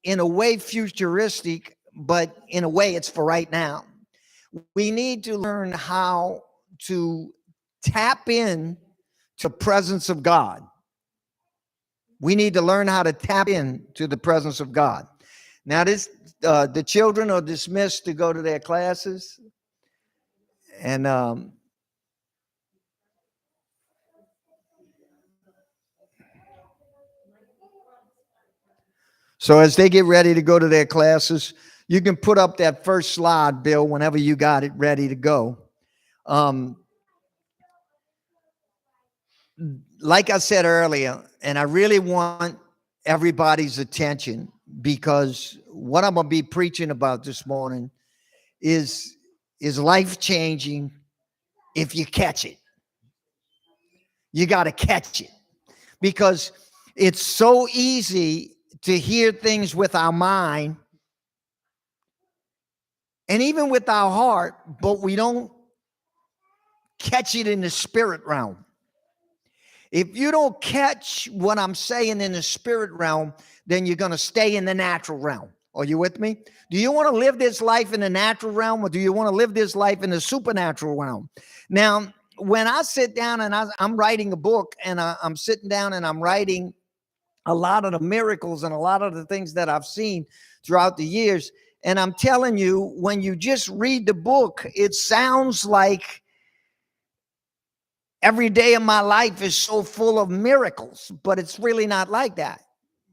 in a way futuristic, but in a way it's for right now. We need to learn how to tap in to the presence of God. We need to learn how to tap in to the presence of God. Now, the children are dismissed to go to their classes, and so as they get ready to go to their classes, you can put up that first slide, Bill, whenever you got it ready to go. Like I said earlier, and I really want everybody's attention, because what I'm going to be preaching about this morning is life-changing if you catch it. You got to catch it, because it's so easy to hear things with our mind and even with our heart, but we don't catch it in the spirit realm. If you don't catch what I'm saying in the spirit realm, then you're going to stay in the natural realm. Are you with me? Do you want to live this life in the natural realm, or do you want to live this life in the supernatural realm? Now, when I sit down and I'm writing a book, and I'm sitting down and I'm writing a lot of the miracles and a lot of the things that I've seen throughout the years, and I'm telling you, when you just read the book, it sounds like every day of my life is so full of miracles, but it's really not like that.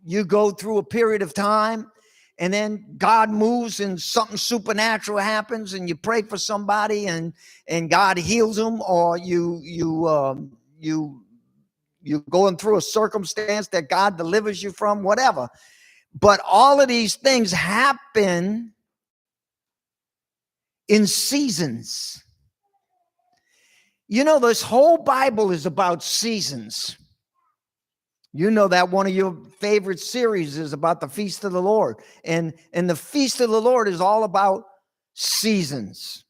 You go through a period of time, and then God moves and something supernatural happens, and you pray for somebody and God heals them, or you're going through a circumstance that God delivers you from, whatever. But all of these things happen in seasons. You know, this whole Bible is about seasons. You know that one of your favorite series is about the Feast of the Lord. And the Feast of the Lord is all about seasons.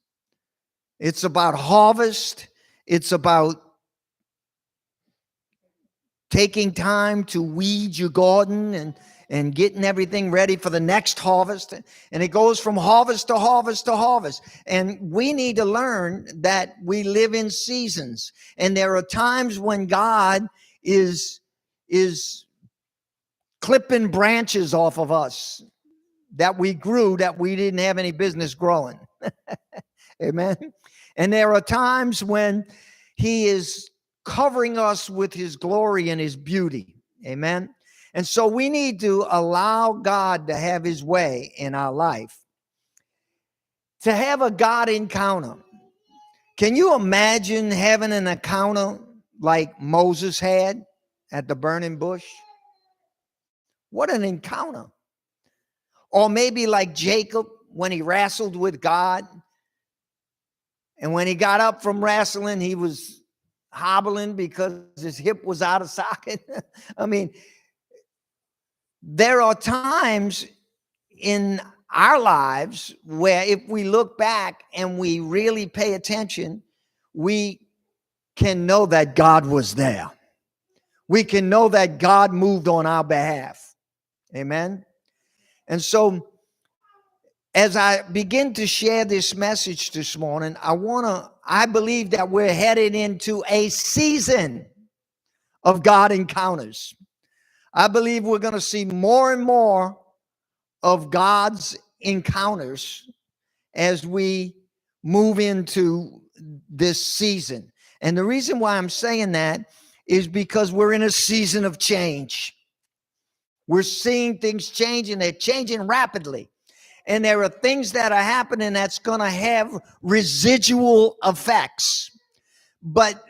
It's about harvest. It's about taking time to weed your garden and getting everything ready for the next harvest. And it goes from harvest to harvest to harvest. And we need to learn that we live in seasons. And there are times when God is clipping branches off of us that we grew that we didn't have any business growing. Amen. And there are times when he is covering us with his glory and his beauty. Amen. And so we need to allow God to have his way in our life. To have a God encounter. Can you imagine having an encounter like Moses had at the burning bush? What an encounter. Or maybe like Jacob when he wrestled with God. And when he got up from wrestling, he was hobbling because his hip was out of socket. I mean, there are times in our lives where if we look back and we really pay attention, we can know that God was there. We can know that God moved on our behalf. Amen. And so as I begin to share this message this morning, I believe that we're headed into a season of God encounters. I believe we're going to see more and more of God's encounters as we move into this season. And the reason why I'm saying that is because we're in a season of change. We're seeing things change, and they're changing rapidly. And there are things that are happening that's going to have residual effects. But